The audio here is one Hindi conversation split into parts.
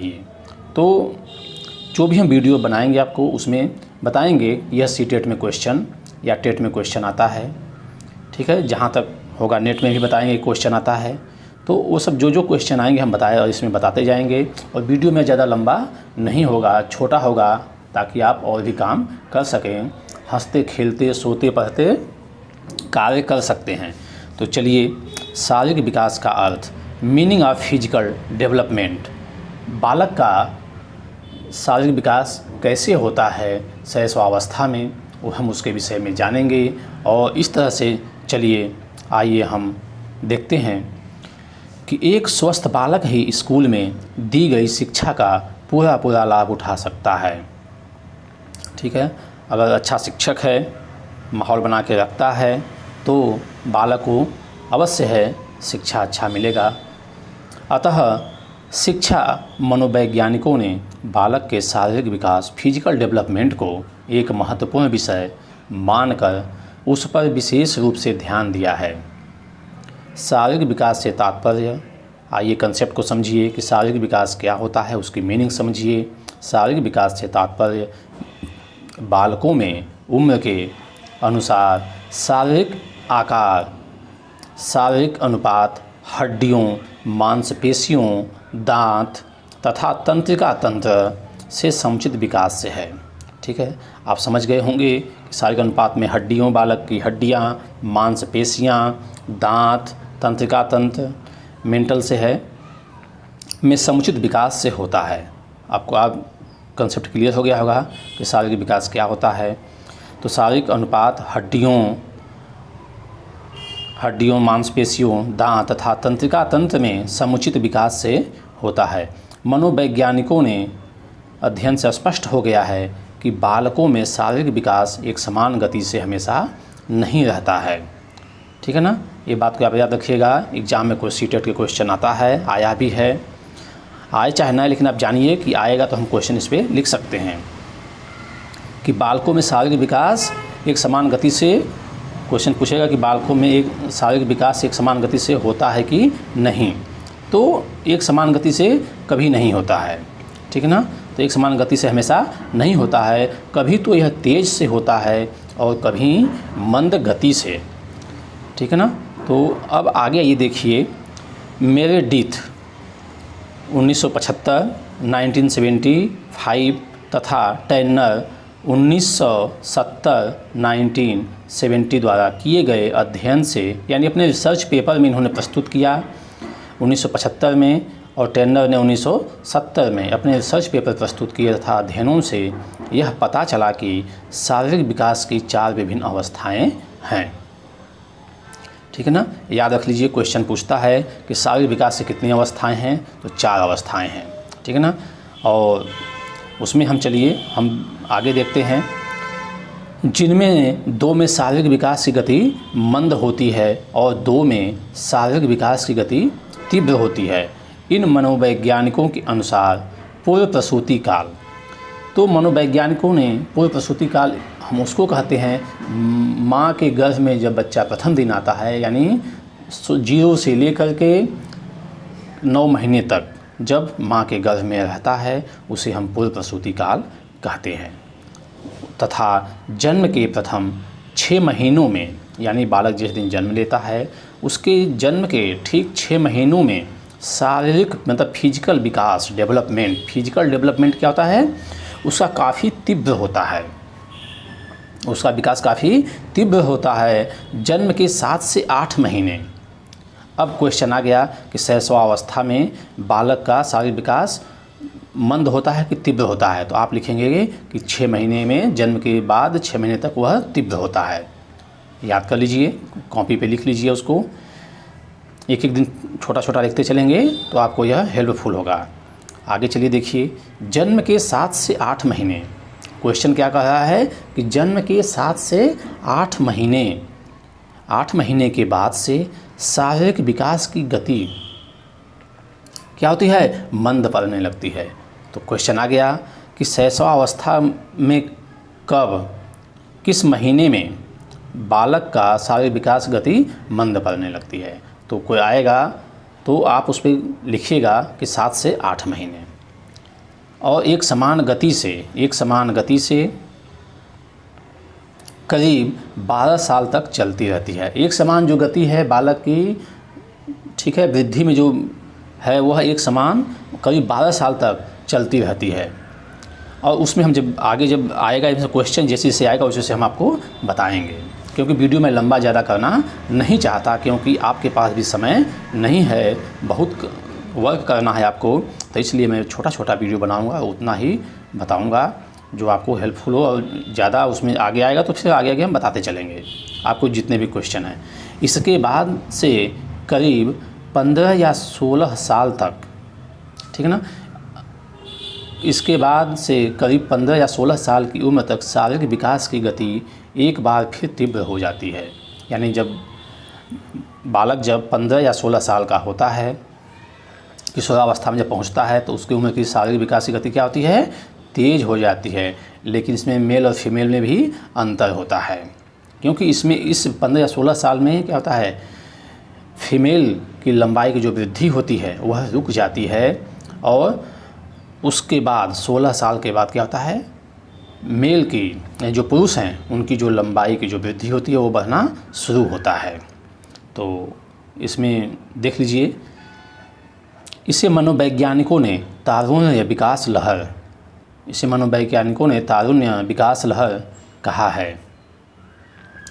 चाहिए। तो जो भी हम वीडियो बनाएंगे आपको उसमें बताएंगे यह सीटेट में क्वेश्चन या टेट में क्वेश्चन आता है, ठीक है। जहाँ तक होगा नेट में भी बताएंगे क्वेश्चन आता है, तो वो सब जो क्वेश्चन आएंगे हम बताए और इसमें बताते जाएंगे। और वीडियो में ज़्यादा लंबा नहीं होगा, छोटा होगा, ताकि आप और भी काम कर सकें, हंसते खेलते सोते पढ़ते कार्य कर सकते हैं। तो चलिए, शारीरिक विकास का अर्थ, मीनिंग ऑफ फिजिकल डेवलपमेंट, बालक का शारीरिक विकास कैसे होता है शैशवावस्था में, वो हम उसके विषय में जानेंगे। और इस तरह से चलिए आइए हम देखते हैं कि एक स्वस्थ बालक ही स्कूल में दी गई शिक्षा का पूरा लाभ उठा सकता है, ठीक है। अगर अच्छा शिक्षक है, माहौल बना के रखता है, तो बालक को अवश्य है शिक्षा अच्छा मिलेगा। अतः शिक्षा मनोवैज्ञानिकों ने बालक के शारीरिक विकास, फिजिकल डेवलपमेंट को एक महत्वपूर्ण विषय मानकर उस पर विशेष रूप से ध्यान दिया है। शारीरिक विकास से तात्पर्य, आइए कंसेप्ट को समझिए कि शारीरिक विकास क्या होता है, उसकी मीनिंग समझिए। शारीरिक विकास से तात्पर्य बालकों में उम्र के अनुसार शारीरिक आकार, शारीरिक अनुपात, हड्डियों, मांसपेशियों, दांत तथा तंत्रिका तंत्र से समुचित विकास से है, ठीक है। आप समझ गए होंगे कि शारीरिक अनुपात में हड्डियों, बालक की हड्डियाँ, मांसपेशियाँ, दांत, तंत्रिका तंत्र, मेंटल से है, में समुचित विकास से होता है। आपको आप कंसेप्ट क्लियर हो गया होगा कि शारीरिक विकास क्या होता है। तो शारीरिक अनुपात हड्डियों, मांसपेशियों, दांत तथा तंत्रिका तंत्र में समुचित विकास से होता है। मनोवैज्ञानिकों ने अध्ययन से स्पष्ट हो गया है कि बालकों में शारीरिक विकास एक समान गति से हमेशा नहीं रहता है, ठीक है ना। ये बात को आप याद रखिएगा, एग्जाम में कोई सीटेट के क्वेश्चन आता है, आया भी है, आए चाहे ना, लेकिन आप जानिए कि आएगा तो हम क्वेश्चन इस पर लिख सकते हैं कि बालकों में शारीरिक विकास एक समान गति से, क्वेश्चन पूछेगा कि बालकों में एक शारीरिक विकास एक समान गति से होता है कि नहीं। तो एक समान गति से कभी नहीं होता है, ठीक है ना। तो एक समान गति से हमेशा नहीं होता है, कभी तो यह तेज़ से होता है और कभी मंद गति से, ठीक है ना। तो अब आगे ये देखिए, मेरेडिथ 1975, 1975 तथा टर्नर 1970, 1970 द्वारा किए गए अध्ययन से, यानी अपने रिसर्च पेपर में इन्होंने प्रस्तुत किया 1975 में, और टर्नर ने 1970 में अपने रिसर्च पेपर प्रस्तुत किए तथा अध्ययनों से यह पता चला कि शारीरिक विकास की 4 विभिन्न अवस्थाएं हैं, ठीक है ना। याद रख लीजिए, क्वेश्चन पूछता है कि शारीरिक विकास से कितनी अवस्थाएं हैं, तो 4 अवस्थाएं हैं, ठीक है ना। और उसमें हम आगे देखते हैं, जिनमें 2 में शारीरिक विकास की गति मंद होती है और 2 में शारीरिक विकास की गति तीव्र होती है। इन मनोवैज्ञानिकों के अनुसार पूर्व प्रसूति काल, तो मनोवैज्ञानिकों ने पूर्व प्रसूति काल हम उसको कहते हैं, माँ के गर्भ में जब बच्चा प्रथम दिन आता है, यानी 0 से लेकर के 9 महीने तक जब माँ के गर्भ में रहता है, उसे हम पूर्व प्रसूति काल कहते हैं। तथा जन्म के प्रथम 6 महीनों में, यानी बालक जिस दिन जन्म लेता है उसके जन्म के ठीक 6 महीनों में शारीरिक मतलब फिजिकल विकास, डेवलपमेंट, फिजिकल डेवलपमेंट क्या होता है, उसका काफ़ी तीव्र होता है, उसका विकास काफ़ी तीव्र होता है जन्म के 7 से 8 महीने। अब क्वेश्चन आ गया कि शैशवावस्था में बालक का शारीरिक विकास मंद होता है कि तीव्र होता है, तो आप लिखेंगे कि 6 महीने में, जन्म के बाद 6 महीने तक वह तीव्र होता है। याद कर लीजिए, कॉपी पे लिख लीजिए उसको, एक एक दिन छोटा छोटा लिखते चलेंगे तो आपको यह हेल्पफुल होगा। आगे चलिए देखिए, जन्म के 7 से 8 महीने, क्वेश्चन क्या कह रहा है कि जन्म के 7 से 8 महीने, 8 महीने के बाद से शारीरिक विकास की गति क्या होती है, मंद पड़ने लगती है। तो क्वेश्चन आ गया कि शैशवावस्था में कब, किस महीने में बालक का शारीरिक विकास गति मंद पड़ने लगती है। तो कोई आएगा तो आप उस पर लिखिएगा कि 7 से 8 महीने, और एक समान गति से करीब 12 साल तक चलती रहती है। एक समान जो गति है बालक की, ठीक है, वृद्धि में जो है वह एक समान करीब 12 साल तक चलती रहती है। और उसमें हम जब आएगा इसमें क्वेश्चन जैसे जैसे आएगा वैसे हम आपको बताएंगे, क्योंकि वीडियो में लंबा ज़्यादा करना नहीं चाहता, क्योंकि आपके पास भी समय नहीं है, बहुत वर्क करना है आपको, तो इसलिए मैं छोटा छोटा वीडियो बनाऊंगा, उतना ही बताऊंगा जो आपको हेल्पफुल हो। और ज़्यादा उसमें आगे आएगा तो फिर आगे हम बताते चलेंगे आपको जितने भी क्वेश्चन हैं। इसके बाद से करीब 15 या 16 साल तक, ठीक है ना, इसके बाद से करीब 15 या 16 साल की उम्र तक शारीरिक विकास की गति एक बार फिर तीव्र हो जाती है। यानी जब बालक जब 15 या 16 साल का होता है, किशोरावस्था में जब पहुंचता है, तो उसकी उम्र की शारीरिक विकास की गति क्या होती है, तेज़ हो जाती है। लेकिन इसमें मेल और फीमेल में भी अंतर होता है, क्योंकि इसमें इस 15 या 16 साल में क्या होता है, फीमेल की लंबाई की जो वृद्धि होती है वह रुक जाती है, और उसके बाद 16 साल के बाद क्या होता है, मेल की जो पुरुष हैं उनकी जो लंबाई की जो वृद्धि होती है वो बढ़ना शुरू होता है। तो इसमें देख लीजिए, इसे मनोवैज्ञानिकों ने तारुण्य विकास लहर कहा है।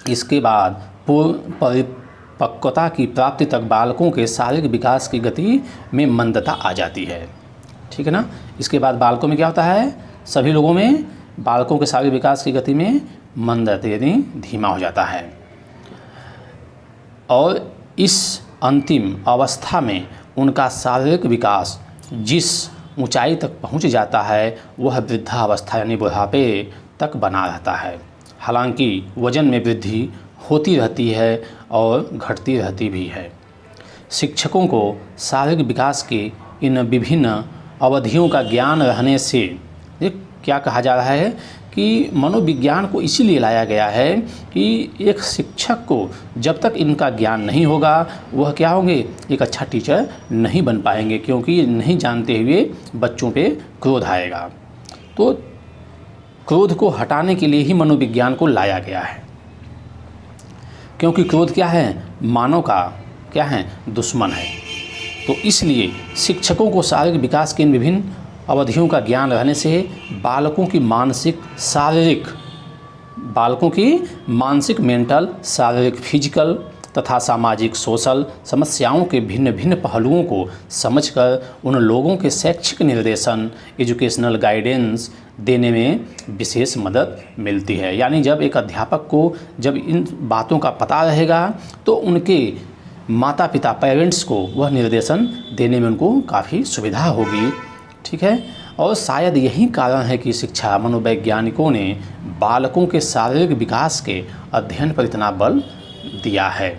इसके बाद पूर्ण परिपक्वता की प्राप्ति तक बालकों के शारीरिक विकास की गति में मंदता आ जाती है, ठीक है ना। इसके बाद बालकों में क्या होता है, सभी लोगों में बालकों के शारीरिक विकास की गति में मंदता यानी धीमा हो जाता है। और इस अंतिम अवस्था में उनका शारीरिक विकास जिस ऊंचाई तक पहुंच जाता है वह वृद्धावस्था यानी बुढ़ापे तक बना रहता है। हालांकि वजन में वृद्धि होती रहती है और घटती रहती भी है। शिक्षकों को शारीरिक विकास के इन विभिन्न अवधियों का ज्ञान रहने से, ये क्या कहा जा रहा है कि मनोविज्ञान को इसीलिए लाया गया है कि एक शिक्षक को जब तक इनका ज्ञान नहीं होगा वह क्या होंगे, एक अच्छा टीचर नहीं बन पाएंगे, क्योंकि नहीं जानते हुए बच्चों पे क्रोध आएगा। तो क्रोध को हटाने के लिए ही मनोविज्ञान को लाया गया है, क्योंकि क्रोध क्या है, मानव का क्या है, दुश्मन है। तो इसलिए शिक्षकों को शारीरिक विकास के इन विभिन्न अवधियों का ज्ञान रहने से बालकों की मानसिक मेंटल, शारीरिक फिजिकल तथा सामाजिक सोशल समस्याओं के भिन्न भिन्न पहलुओं को समझकर उन लोगों के शैक्षिक निर्देशन, एजुकेशनल गाइडेंस देने में विशेष मदद मिलती है। यानी जब एक अध्यापक को जब इन बातों का पता रहेगा तो उनके माता पिता पेरेंट्स को वह निर्देशन देने में उनको काफ़ी सुविधा होगी, ठीक है। और शायद यही कारण है कि शिक्षा मनोवैज्ञानिकों ने बालकों के शारीरिक विकास के अध्ययन पर इतना बल दिया है।